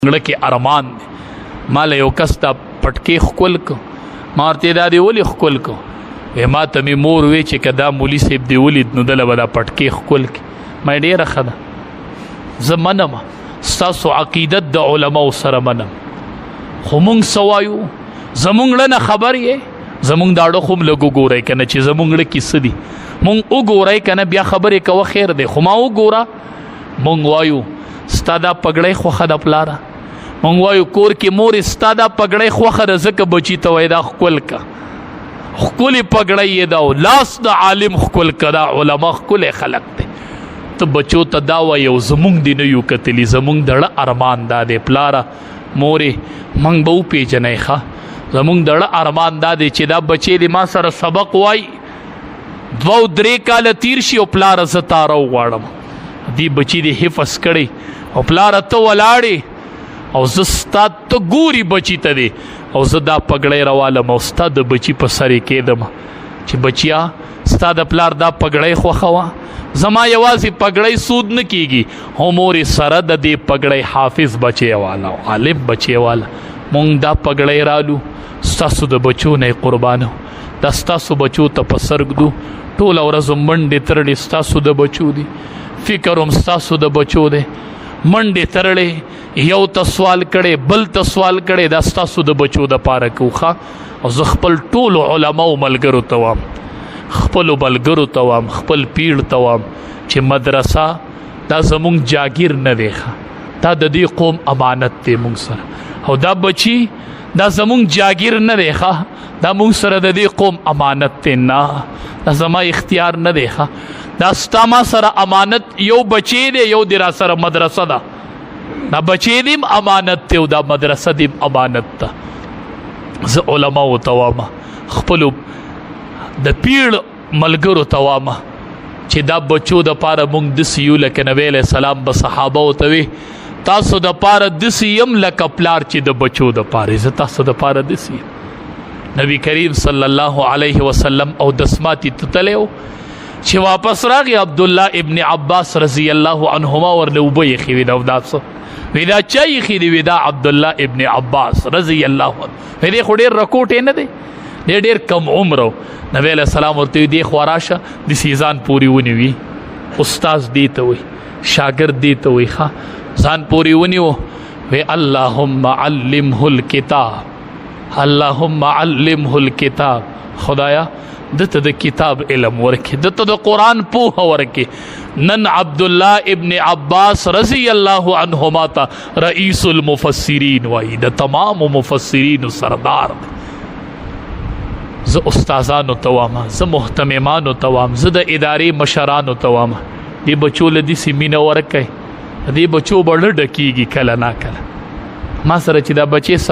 زړه کې ارمان دی. ما له یو کس دا پټکې ښکل کو، ما ورته دا دې ولې ښکل کو؟ ما ته مې مور وی چې که دا مولي صاحب دې ولید نو دله به دا پټکې ښکل کړي. ما ډېره ښه ده، زه منم ستاسو عقیدت د علماو سره منم، خو مونږ څه وایو؟ زمونږ له نه خبر یې، زمونږ دا اړه خو هم لږ وګورئ که نه چې زمونږ له کې څه دي. مونږ وګورئ که نه بیا خبرې کوه خیر دی، خو ما وګوره. مونږ وایو ستا دا پګړۍ خوښه ده پلاره، مونږ وایو کور کې مورې ستا دا پګړۍ خوښه ده، ځکه بچي ته وایي دا ښکل که، ښکلې پګړۍ یې ده او لاس د عالم ښکل که، دا علما ښکلی خلک دی. ته بچو ته دا وایي او زمونږ دې نه یو کتلي، زمونږ دړه ارمان دا دی پلاره مورې موږ به وپېژنئ ښه، زمونږ دړه ارمان دا دی چې دا بچی دې ما سره سبق وایي، 2-3 کاله تیر شي او پلاره زه تاره وغواړم دې بچي دې حفظ کړی او پلاره ته ولاړې او زه ستا ته ګوري بچي ته دی او زه دا پګړۍ روالم او ستا د بچي په سر یې کېدم چې بچیا ستا د پلار دا پګړۍ خوښه وه، زما یوازې پګړۍ سود نه کېږي، هو مورې سره د دې پګړۍ حافظ بچی والا او عالم بچی والا. مونږ دا پګړۍ رالو ستاسو د بچو نه قربانو، دا ستاسو بچو ته په سر ږدو، ټوله ورځ منډې ترړې ستاسو د بچو دي، فکر هم ستاسو د بچو دی، منډې ترړې یو ته سوال کړی بل ته سوال کړی، دا ستاسو د بچو دپاره کوخه. او زه خپل ټولو علماو ملګرو ته وایم، خپلو ملګرو ته وایم، خپل پیړ ته وایم چې مدرسه دا زمونږ جاګیر نه دی ښه، دا د دې قوم امانت دی مونږ سره، او دا بچي دا زمونږ جاګیر نه دی ښه، دا مونږ سره د دې قوم امانت دی، نه دا زما اختیار نه دی ښه، دا ستا ما سره امانت یو بچی دی، یو دی را سره مدرسه ده، دا بچی دیم امانت دی او دا مدرسه دیم امانت ده. زه علماو ته وایم، خپلو د پیړ ملګرو ته وایم چې دا بچو دپاره مونږ داسې یو لکه نبی علیه السلام به صحابهو ته وي تاسو دپاره داسې یم لکه پلار چې د بچو دپاره، زه تاسو دپاره داسې یم. نبی کریم صلی الله علیه وسلم او دسماتی ته تللی و چې واپس راغی، عبدالله ابن عباس رضی الله عنهما ورله اوبه یخې وي، دا څه وی دا چا یخې دي؟ وی دا عبدالله ابن عباس رضی الله عنه، وی دی خو ډېر رکوټ نه دی، دی ډېر کم عمر و. نبی علیه السلام ورته وی دی خوا راشه د سیزان پورې ونیوي، استاز دی ته وی، شاګرد دی ته وی ښه، ځان پورې ونیو، وی اللهم علمه الکتاب، اللهم علمه الکتاب، خدایا دته د کتاب علم ورکې، دته د قرآن پوهه ورکې. نن عبدالله ابن عباس رضی الله عنهما ته رئیس المفسرین وایي، د تمام مفسرینو سردار دی. زه استادانو ته وایم، زه محتممانو ته وایم، زه د ادارې مشرانو ته وایم، دې بچو له داسې مینه ورکئ، دې بچو به ډډه کېږي کله نا کله. ما سره چې دا بچې